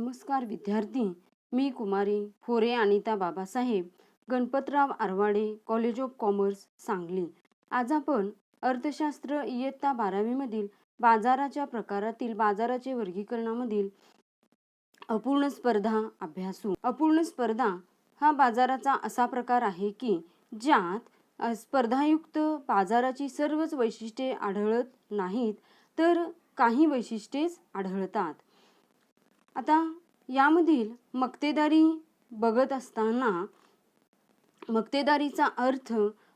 नमस्कार विद्यार्थी, मी कुमारी फोरे Anita Babasaheb, Ganpatrao Arwade, college of commerce, Sangli. आज आपण अर्थशास्त्र इयत्ता 12वी मधील बाजाराच्या प्रकारातील बाजाराचे वर्गीकरणामधील अपूर्ण स्पर्धा अभ्यासू। अपूर्ण स्पर्धा हा बाजाराचा असा प्रकार आहे की ज्यात स्पर्धायुक्त बाजाराची सर्वच वैशिष्ट्ये आढळत नाहीत, तर काही वैशिष्ट्येच आढळतात। आता यामधील मक्तेदारी बघत असताना मक्तेदारीचा अर्थ,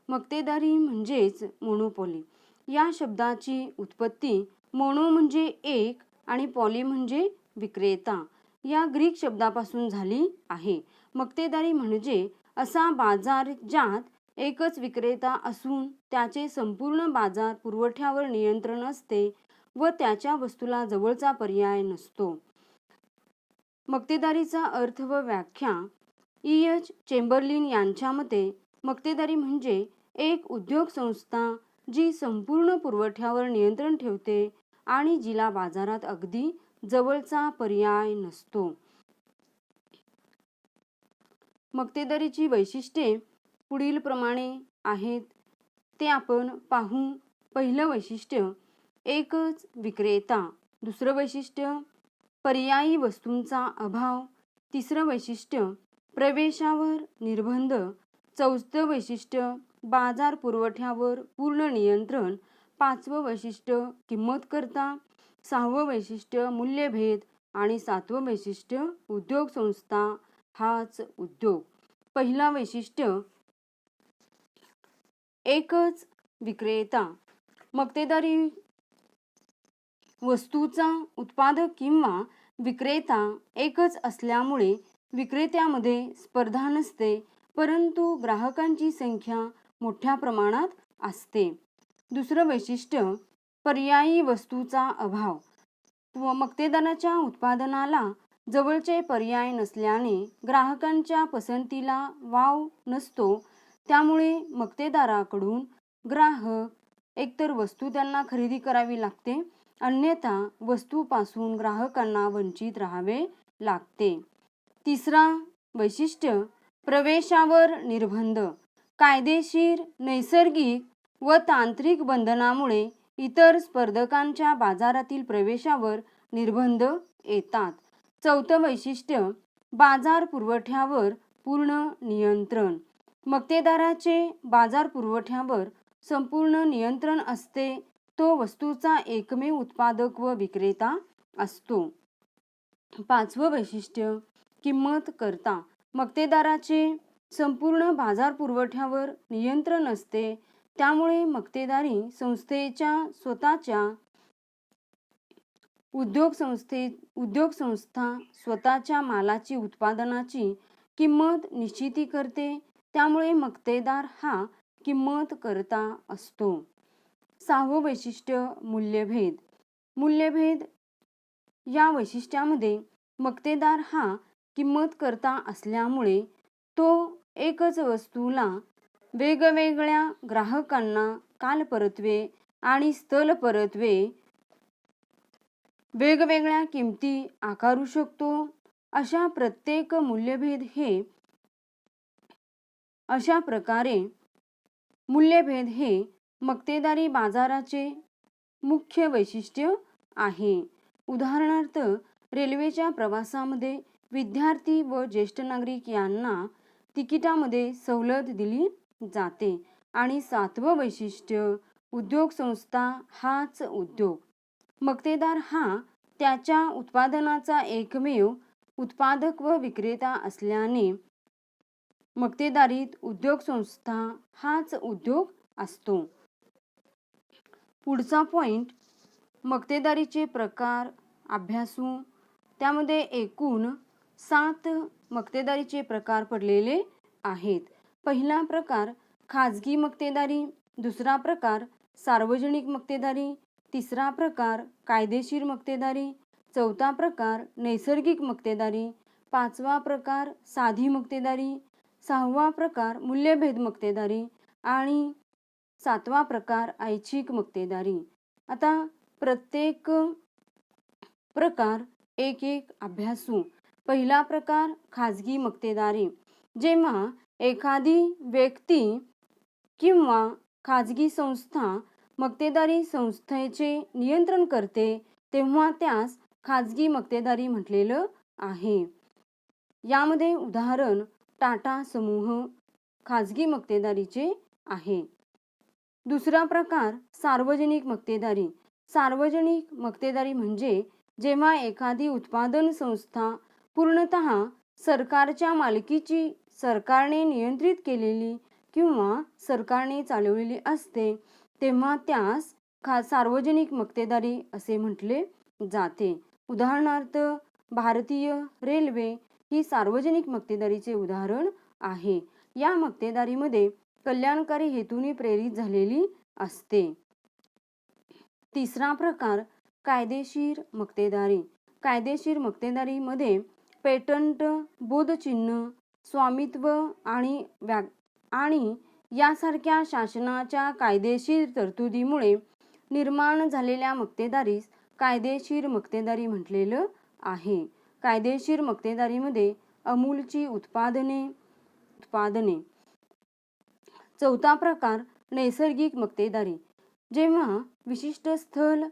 मक्तेदारी म्हणजेच मोनोपॉली। या शब्दाची उत्पत्ती मोनो म्हणजे एक आणि पॉली म्हणजे विक्रेता या ग्रीक शब्दापासून झाली आहे। मक्तेदारी म्हणजे असा बाजार ज्यात एकच विक्रेता असून त्याचे संपूर्ण बाजार पुरवठ्यावर नियंत्रण असते व त्याच्या वस्तूला जवळचा पर्याय नसतो। मक्तेदारीचा अर्थ व व्याख्या E.H. चेंबरलिन यांच्या मते मक्तेदारी म्हणजे एक उद्योग संस्था जी संपूर्ण पुरवठ्यावर नियंत्रण ठेवते आणि जिला बाजारात अगदी जवळचा पर्याय नसतो। मक्तेदारीची वैशिष्ट्ये पुढील प्रमाणे आहेत, ते आपण पाहू। पहिलं वैशिष्ट्य एकच विक्रेता। दुसरं वैशिष्ट्य पर्यायी वस्तूंचा अभाव। तिसरं वैशिष्ट्य प्रवेशावर निर्बंध। चौथं वैशिष्ट्य बाजार पुरवठ्यावर पूर्ण नियंत्रण। पाचवं वैशिष्ट्य किंमतकर्ता। सहावं वैशिष्ट्य मूल्यभेद आणि सातवं वैशिष्ट्य उद्योग संस्था हाच उद्योग। पहिला वैशिष्ट्य एकच विक्रेता। मक्तेदारी वस्तूचा उत्पादक किंवा विक्रेता एकच असल्यामुळे विक्रेत्यामध्ये स्पर्धा नसते, परंतु ग्राहकांची संख्या मोठ्या प्रमाणात असते। दुसरं वैशिष्ट्य पर्यायी वस्तूचा अभाव। मक्तेदाराच्या उत्पादनाला जवळचे पर्याय नसल्याने ग्राहकांच्या पसंतीला वाव नसतो, त्यामुळे मक्तेदाराकडून ग्राहक एकतर वस्तू त्यांना खरेदी करावी लागते, अन्यथा वस्तूपासून ग्राहकांना वंचित राहावे लागते। तिसरा वैशिष्ट्य प्रवेशावर निर्बंध। कायदेशीर, नैसर्गिक व तांत्रिक बंधनामुळे इतर स्पर्धकांच्या बाजारातील प्रवेशावर निर्बंध येतात। चौथं वैशिष्ट्य बाजार पुरवठ्यावर पूर्ण नियंत्रण। मक्तेदाराचे बाजार पुरवठ्यावर संपूर्ण नियंत्रण असते, तो वस्तूचा एकमेव उत्पादक व विक्रेता असतो। पाचवं वैशिष्ट्य किंमतकर्ता। मक्तेदाराचे संपूर्ण बाजार पुरवठ्यावर नियंत्रण असते, त्यामुळे मक्तेदारी संस्थेच्या स्वतःच्या उद्योग संस्था स्वतःच्या मालाची उत्पादनाची किंमत निश्चिती करते, त्यामुळे मक्तेदार हा किंमतकर्ता असतो। सहावं वैशिष्ट्य मूल्यभेद। मूल्यभेद या वैशिष्ट्यामध्ये मक्तेदार हा किंमतकर्ता असल्यामुळे तो एकच वस्तूला वेगवेगळ्या ग्राहकांना कालपरत्वे आणि स्थलपरत्वे वेगवेगळ्या किमती आकारू शकतो। अशा प्रकारे मूल्यभेद हे मक्तेदारी बाजाराचे मुख्य वैशिष्ट्य आहे। उदाहरणार्थ रेल्वेच्या प्रवासामध्ये विद्यार्थी व ज्येष्ठ नागरिक यांना तिकिटामध्ये सवलत दिली जाते। आणि सातवं वैशिष्ट्य उद्योग संस्था हाच उद्योग। मक्तेदार हा त्याच्या उत्पादनाचा एकमेव उत्पादक व विक्रेता असल्याने मक्तेदारीत उद्योग संस्था हाच उद्योग असतो। पुढचा पॉइंट मक्तेदारीचे प्रकार अभ्यासू। त्यामध्ये एकूण 7 मक्तेदारीचे प्रकार पडलेले आहेत। पहिला प्रकार खाजगी मक्तेदारी। दुसरा प्रकार सार्वजनिक मक्तेदारी। तिसरा प्रकार कायदेशीर मक्तेदारी। चौथा प्रकार नैसर्गिक मक्तेदारी। पाचवा प्रकार साधी मक्तेदारी। सहावा प्रकार मूल्यभेद मक्तेदारी आणि सातवा प्रकार ऐच्छिक मक्तेदारी। आता प्रत्येक प्रकार एक एक अभ्यासू। पहिला प्रकार खाजगी मक्तेदारी. जेव्हा एखादी व्यक्ती किंवा खाजगी संस्था मक्तेदारी संस्थेचे नियंत्रण करते तेव्हा त्यास खाजगी मक्तेदारी म्हटलेलं आहे. यामध्ये उदाहरण टाटा समूह खाजगी मक्तेदारीचे आहे. दुसरा प्रकार सार्वजनिक मक्तेदारी. सार्वजनिक मक्तेदारी म्हणजे जेव्हा एखादी उत्पादन संस्था पूर्णतः सरकारच्या मालकीची, सरकारने नियंत्रित केलेली किंवा सरकारने चालवलेली असते तेव्हा त्यास सार्वजनिक मक्तेदारी असे म्हटले जाते. उदाहरणार्थ भारतीय रेल्वे ही सार्वजनिक मक्तेदारीचे उदाहरण आहे. या मक्तेदारीमध्ये कल्याणकारी हेतूने प्रेरित झालेली असते. तिसरा प्रकार कायदेशीर मक्तेदारी. कायदेशीर मक्तेदारीमध्ये पेटंट, बोधचिन्ह, स्वामित्व आणि यासारख्या शासनाच्या कायदेशीर तरतुदीमुळे निर्माण झालेल्या मक्तेदारीस कायदेशीर मक्तेदारी म्हटलेलं आहे. कायदेशीर मक्तेदारीमध्ये अमूलची उत्पादने. चौथा प्रकार नैसर्गिक मक्तेदारी. जेव्हा विशिष्ट स्थळ,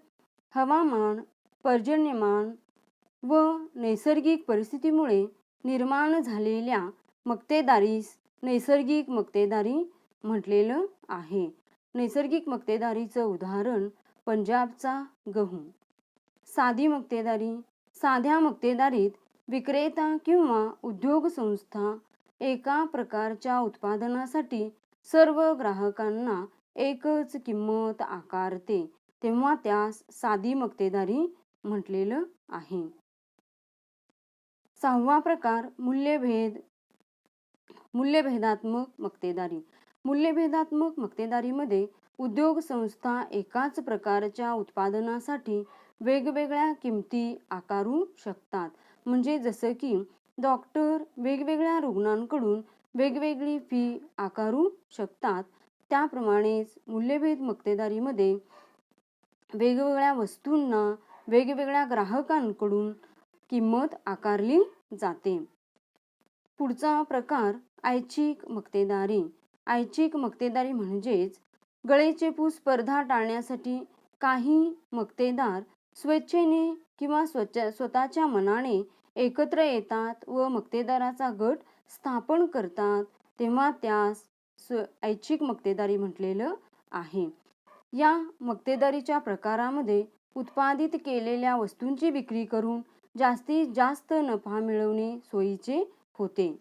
हवामान, पर्जन्यमान व नैसर्गिक परिस्थितीमुळे निर्माण झालेल्या मक्तेदारीस नैसर्गिक मक्तेदारी म्हटलेलं आहे. नैसर्गिक मक्तेदारीचं उदाहरण पंजाबचा गहू. साधी मक्तेदारी. साध्या मक्तेदारीत विक्रेता किंवा उद्योग संस्था एका प्रकारच्या उत्पादनासाठी सर्व ग्राहकांना एकच किंमत आकारते तेव्हा त्यास साधी मक्तेदारी म्हटलेलं आहे. सहावा प्रकार मूल्यभेदात्मक मक्तेदारी. मूल्यभेदात्मक मक्तेदारीमध्ये उद्योग संस्था एकाच प्रकारच्या उत्पादनासाठी वेगवेगळ्या किमती आकारू शकतात. म्हणजे जसं की डॉक्टर वेगवेगळ्या रुग्णांकडून वेगवेगळी फी आकारू शकतात, त्याप्रमाणेच मूल्यभेद मक्तेदारीमध्ये वेगवेगळ्या वस्तूंना वेगवेगळ्या ग्राहकांकडून किंमत आकारली जाते. पुढचा प्रकार ऐच्छिक मक्तेदारी. ऐच्छिक मक्तेदारी म्हणजेच गळेचेपू स्पर्धा टाळण्यासाठी काही मक्तेदार स्वेच्छेने किंवा स्वतःच्या मनाने एकत्र येतात व मक्तेदाराचा गट स्थापन करतात तेव्हा त्यास ऐच्छिक मक्तेदारी म्हटलेलं आहे. या मक्तेदारीच्या प्रकारामध्ये उत्पादित केलेल्या वस्तूंची विक्री करून जास्तीत जास्त नफा मिळवणे सोयीचे होते.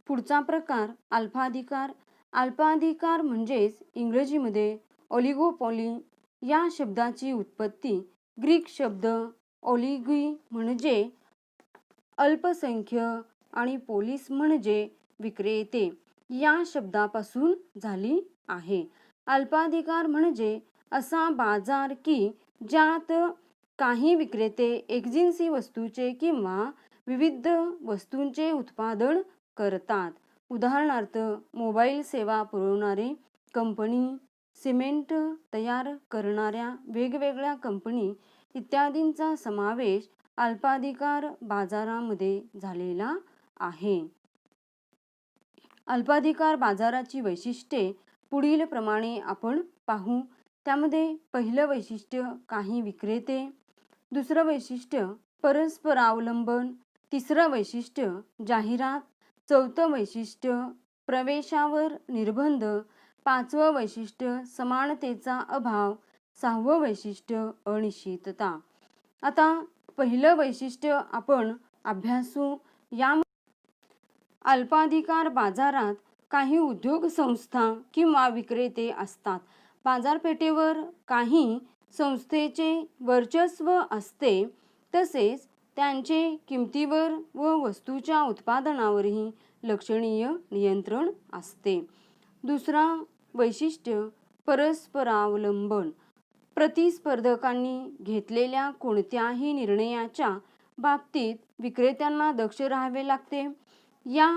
पुढचा प्रकार अल्पाधिकार. अल्पाधिकार म्हणजेच इंग्रजीमध्ये ऑलिगोपॉली या शब्दाची उत्पत्ती ग्रीक शब्द ऑलिगी म्हणजे अल्पसंख्य आणि पोलिस म्हणजे विक्रेते या शब्दापासून झाली आहे. अल्पाधिकार म्हणजे असा बाजार की ज्यात काही विक्रेते एकजिन्सी वस्तूचे किंवा विविध वस्तूंचे उत्पादन करतात. उदाहरणार्थ मोबाईल सेवा पुरवणारे कंपनी, सिमेंट तयार करणाऱ्या वेगवेगळ्या कंपनी इत्यादींचा समावेश अल्पाधिकार बाजारामध्ये झालेला आहे. अल्पाधिकार बाजाराची वैशिष्ट्ये पुढील प्रमाणे आपण पाहू. त्यामध्ये पहिलं वैशिष्ट्य काही विक्रेते, दुसरं वैशिष्ट्य परस्परावलंबन, तिसरं वैशिष्ट्य जाहिरात, चौथं वैशिष्ट्य प्रवेशावर निर्बंध, पाचवं वैशिष्ट्य समानतेचा अभाव, सहावं वैशिष्ट्य अनिश्चितता. आता पहिलं वैशिष्ट्य आपण अभ्यासू. या अल्पाधिकार बाजारात काही उद्योग संस्था किंवा विक्रेते असतात. बाजारपेठेवर काही संस्थेचे वर्चस्व असते तसेच त्यांचे किमतीवर व वस्तूच्या उत्पादनावरही लक्षणीय नियंत्रण असते. दुसरा वैशिष्ट्य परस्परावलंबन. प्रतिस्पर्धकांनी घेतलेल्या कोणत्याही निर्णयाच्या बाबतीत विक्रेत्यांना दक्ष राहावे लागते. या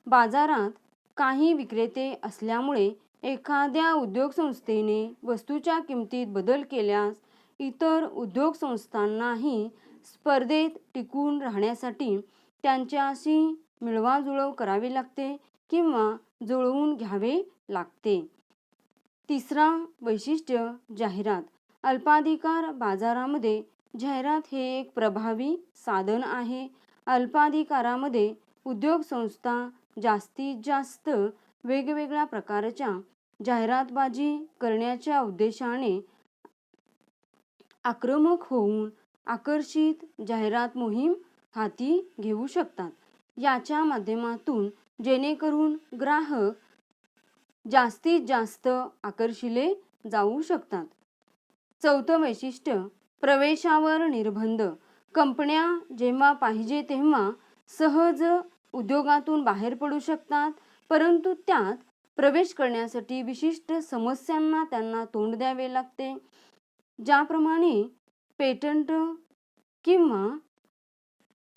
बाजारात काही विक्रेते असल्यामुळे एखाद्या उद्योगसंस्थेने वस्तूच्या किमतीत बदल केल्यास इतर उद्योग संस्थांनाही स्पर्धेत टिकून राहण्यासाठी त्यांच्याशी मिळवाजुळव करावी लागते किंवा जुळवून घ्यावे लागते. तिसरा वैशिष्ट्य जाहिरात. अल्पाधिकार बाजारामध्ये जाहिरात हे एक प्रभावी साधन आहे. अल्पाधिकारामध्ये उद्योग संस्था जास्तीत जास्त वेगवेगळ्या प्रकारच्या जाहिरातबाजी करण्याच्या उद्देशाने आक्रमक होऊन आकर्षित जाहिरात मोहीम हाती घेऊ शकतात. याच्या माध्यमातून जेणेकरून ग्राहक जास्तीत जास्त आकर्षिले जाऊ शकतात. चौथं वैशिष्ट्य प्रवेशावर निर्बंध. कंपन्या जेव्हा पाहिजे तेव्हा सहज उद्योगातून बाहेर पडू शकतात, परंतु त्यात प्रवेश करण्यासाठी विशिष्ट समस्यांना त्यांना तोंड द्यावे लागते. ज्याप्रमाणे पेटंट किंवा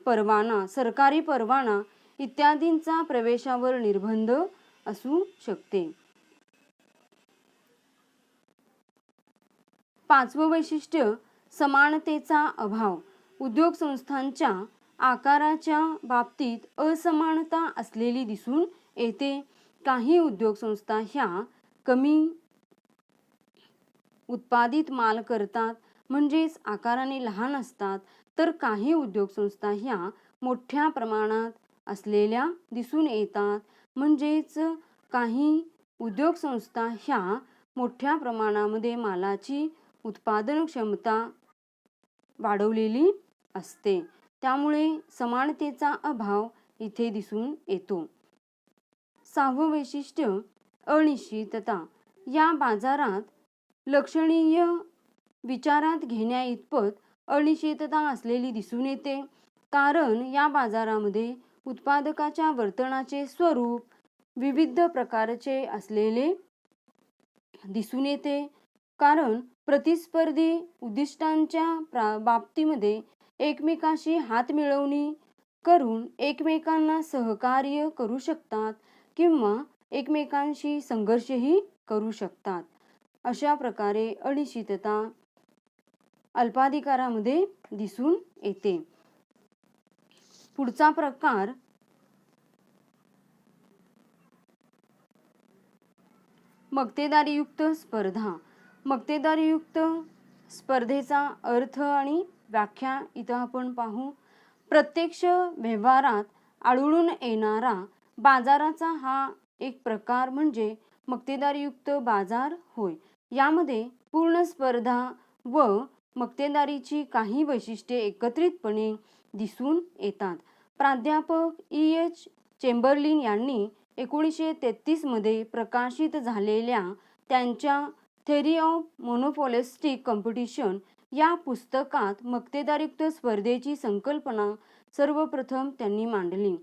परवाना, सरकारी परवाना इत्यादींचा प्रवेशावर निर्बंध असू शकते. पाचवं वैशिष्ट्य समानतेचा अभाव. उद्योग संस्थांच्या आकाराच्या बाबतीत असमानता असलेली दिसून येते. काही उद्योग संस्था ह्या कमी उत्पादित माल करतात, म्हणजेच आकाराने लहान असतात, तर काही उद्योग संस्था ह्या मोठ्या प्रमाणात असलेल्या दिसून येतात. म्हणजेच काही उद्योग संस्था ह्या मोठ्या प्रमाणामध्ये मालाची उत्पादन क्षमता वाढवलेली असते. त्यामुळे समानतेचा अभाव इथे दिसून येतो. सहावं वैशिष्ट्य अनिश्चितता. या बाजारात लक्षणीय विचारात घेण्या इतपत अनिश्चितता असलेली दिसून येते. कारण या बाजारामध्ये उत्पादकाच्या वर्तनाचे स्वरूप विविध प्रकारचे असलेले दिसून येते. कारण प्रतिस्पर्धी उद्दिष्टांच्या बाबतीमध्ये एकमेकांशी हातमिळवणी करून एकमेकांना सहकार्य करू शकतात किंवा एकमेकांशी संघर्षही करू शकतात. अशा प्रकारे अनिश्चितता अल्पाधिकारामध्ये दिसून येते. पुढचा प्रकार मक्तेदारीयुक्त स्पर्धा. मक्तेदारीयुक्त स्पर्धेचा अर्थ आणि व्याख्या इथं आपण पाहू. प्रत्यक्ष व्यवहारात आढळून येणारा बाजाराचा हा एक प्रकार म्हणजे मक्तेदारीयुक्त बाजार होय. यामध्ये पूर्ण स्पर्धा व मक्तेदारीची काही वैशिष्ट्ये एकत्रितपणे दिसून येतात. प्राध्यापक E.H. चेंबरलिन यांनी 1933 मध्ये प्रकाशित झालेल्या त्यांच्या थेअरी ऑफ मोनोपॉलिस्टिक कॉम्पिटिशन या पुस्तकात मक्तेदारीयुक्त स्पर्धेची संकल्पना सर्वप्रथम त्यांनी मांडली.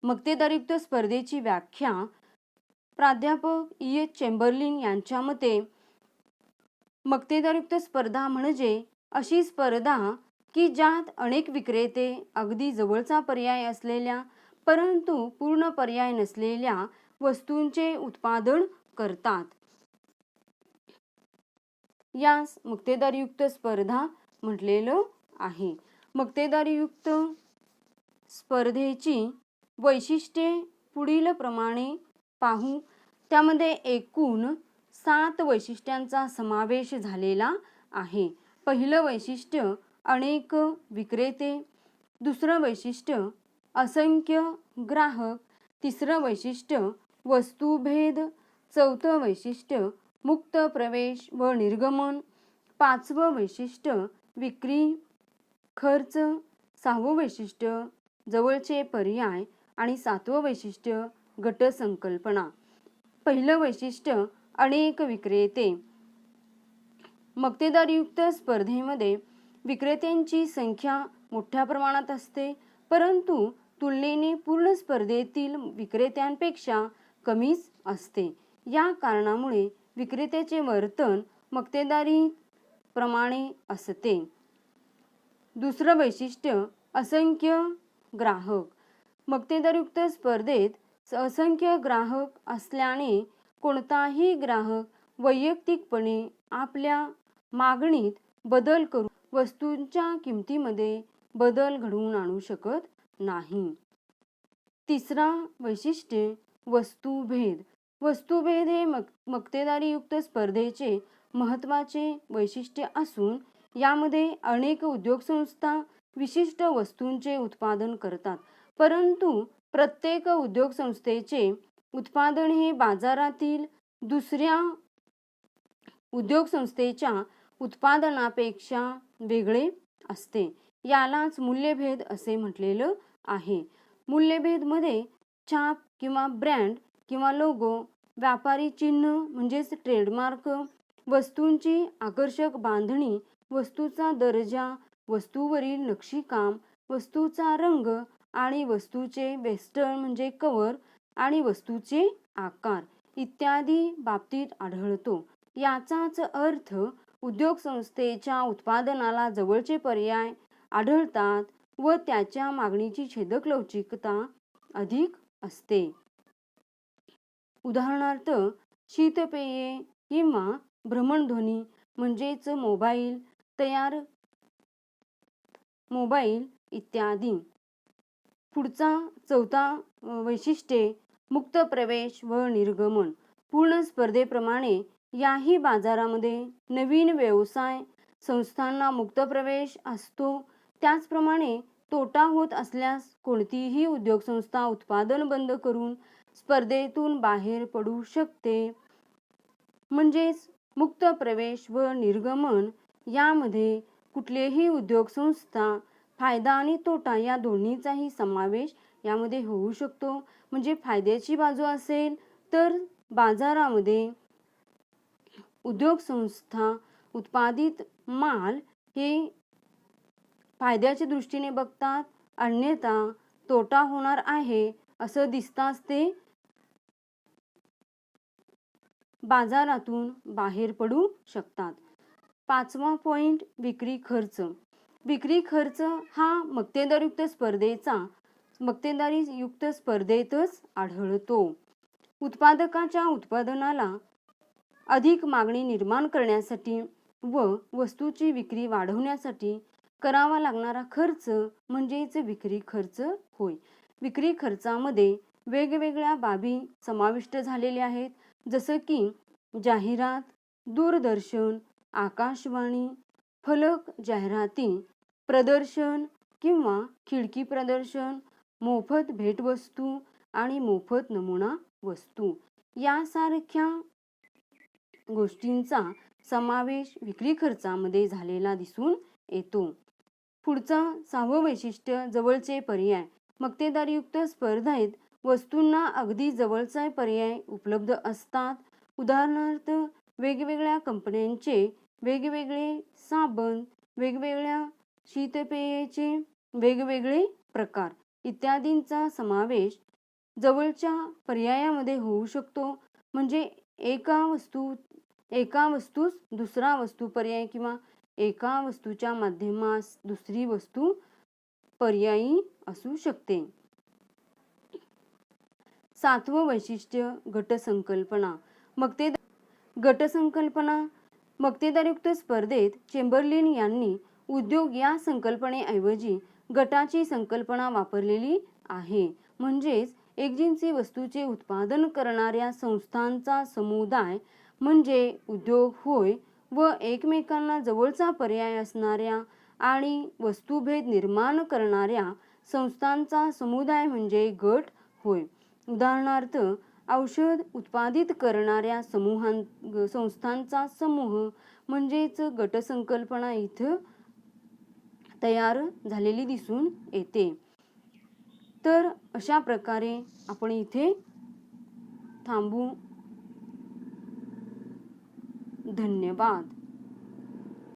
मक्तेदारीयुक्त स्पर्धेची व्याख्या प्राध्यापक E.H. चेंबरलिन यांच्या मते मक्तेदारीयुक्त स्पर्धा म्हणजे अशी स्पर्धा की ज्यात अनेक विक्रेते अगदी जवळचा पर्याय असलेल्या परंतु पूर्ण पर्याय नसलेल्या वस्तूंचे उत्पादन करतात. यास मक्तेदारीयुक्त स्पर्धा म्हटलेलं आहे. मक्तेदारीयुक्त स्पर्धेची वैशिष्ट्ये पुढील प्रमाणे पाहू. त्यामध्ये एकूण 7 वैशिष्ट्यांचा समावेश झालेला आहे. पहिलं वैशिष्ट्य अनेक विक्रेते. दुसरं वैशिष्ट्य असंख्य ग्राहक. तिसरं वैशिष्ट्य वस्तुभेद. चौथं वैशिष्ट्य मुक्त प्रवेश व निर्गमन. पाचवं वैशिष्ट्य विक्री खर्च. सहावं वैशिष्ट्य जवळचे पर्याय आणि सातवं वैशिष्ट्य गटसंकल्पना. पहिलं वैशिष्ट्य अनेक विक्रेते. मक्तेदारीयुक्त स्पर्धेमध्ये विक्रेत्यांची संख्या मोठ्या प्रमाणात असते, परंतु तुलनेने पूर्ण स्पर्धेतील विक्रेत्यांपेक्षा कमीच असते. या कारणामुळे विक्रेत्याचे वर्तन मक्तेदारी प्रमाणे असते. दुसरं वैशिष्ट्य असंख्य ग्राहक. मक्तेदारीयुक्त स्पर्धेत असंख्य ग्राहक असल्याने कोणताही ग्राहक वैयक्तिकपणे आपल्या मागणीत बदल करून वस्तूंच्या किमतीमध्ये बदल घडवून आणू शकत नाही. तिसरा वैशिष्ट्य वस्तुभेद. वस्तुभेद हे मक्तेदारीयुक्त स्पर्धेचे महत्त्वाचे वैशिष्ट्य असून यामध्ये अनेक उद्योग संस्था विशिष्ट वस्तूंचे उत्पादन करतात, परंतु प्रत्येक उद्योग संस्थेचे उत्पादन हे बाजारातील दुसऱ्या उद्योग संस्थेच्या उत्पादनापेक्षा वेगळे असते. यालाच मूल्यभेद असे म्हटलेलं आहे. मूल्यभेदमध्ये छाप किंवा ब्रँड किंवा लोगो, व्यापारी चिन्ह म्हणजेच ट्रेडमार्क, वस्तूंची आकर्षक बांधणी, वस्तूचा दर्जा, वस्तूवरील नक्षीकाम, वस्तूचा रंग आणि वस्तूचे वेस्टर्न म्हणजे कव्हर आणि वस्तूचे आकार इत्यादी बाबतीत आढळतो. याचाच अर्थ उद्योग संस्थेच्या उत्पादनाला जवळचे पर्याय आढळतात व त्याच्या मागणीची छेदक लवचिकता अधिक असते. उदाहरणार्थ शीतपेये किंवा भ्रमणध्वनी म्हणजेच मोबाईल इत्यादी. पुढचा चौथा वैशिष्ट्य मुक्त प्रवेश व निर्गमन. पूर्ण स्पर्धेप्रमाणे याही बाजारामध्ये नवीन व्यवसाय संस्थांना मुक्त प्रवेश असतो. त्याचप्रमाणे तोटा होत असल्यास कोणतीही उद्योग संस्था उत्पादन बंद करून स्पर्धेतून बाहेर पडू शकते. म्हणजेच मुक्त प्रवेश व निर्गमन यामध्ये कुठलेही उद्योग संस्था फायदा आणि तोटा या दोन्हीचाही समावेश यामध्ये होऊ शकतो. म्हणजे फायद्याची बाजू असेल तर बाजारामध्ये उद्योग संस्था उत्पादित माल हे फायद्याच्या दृष्टीने बघतात, अन्यथा तोटा होणार आहे असं दिसताच ते बाजारातून बाहेर पडू शकतात. पाचवा पॉइंट विक्री खर्च. विक्री खर्च हा मक्तेदारीयुक्त स्पर्धेतच आढळतो. उत्पादकाच्या उत्पादनाला अधिक मागणी निर्माण करण्यासाठी व वस्तूची विक्री वाढवण्यासाठी करावा लागणारा खर्च म्हणजेच विक्री खर्च होय. विक्री खर्चामध्ये वेगवेगळ्या बाबी समाविष्ट झालेल्या आहेत, जसं की जाहिरात, दूरदर्शन, आकाशवाणी, फलक जाहिराती, प्रदर्शन किंवा खिडकी प्रदर्शन, मोफत भेटवस्तू आणि मोफत नमुना वस्तू यासारख्या गोष्टींचा समावेश विक्री खर्चामध्ये झालेला दिसून येतो. पुढचा सहावं वैशिष्ट्य जवळचे पर्याय. मक्तेदारीयुक्त स्पर्धेत वस्तूंना अगदी जवळचे पर्याय उपलब्ध असतात. उदाहरणार्थ वेगवेगळ्या कंपन्यांचे वेगवेगळे साबण, वेगवेगळ्या शीतपेयाचे वेगवेगळे प्रकार इत्यादींचा समावेश जवळच्या पर्यायामध्ये होऊ शकतो. म्हणजे एका वस्तूस दुसरा वस्तू पर्याय किंवा एका वस्तूच्या माध्यमास दुसरी वस्तू पर्यायी असू शकते. सातवं वैशिष्ट्य गटसंकल्पना. गटसंकल्पना. मक्तेदारीयुक्त स्पर्धेत चेंबरलिन यांनी उद्योग या संकल्पनेऐवजी गटाची संकल्पना वापरलेली आहे. म्हणजेच एकजिन्सी वस्तूचे उत्पादन करणाऱ्या संस्थांचा समुदाय म्हणजे उद्योग होय व एकमेकांना जवळचा पर्याय असणाऱ्या आणि वस्तुभेद निर्माण करणाऱ्या संस्थांचा समुदाय म्हणजे गट होय. उदाहरणार्थ औषध उत्पादित करणाऱ्या संस्थांचा समूह म्हणजेच गटसंकल्पना इथं तयार झालेली दिसून येते. तर अशा प्रकारे आपण इथे थांबू. धन्यवाद.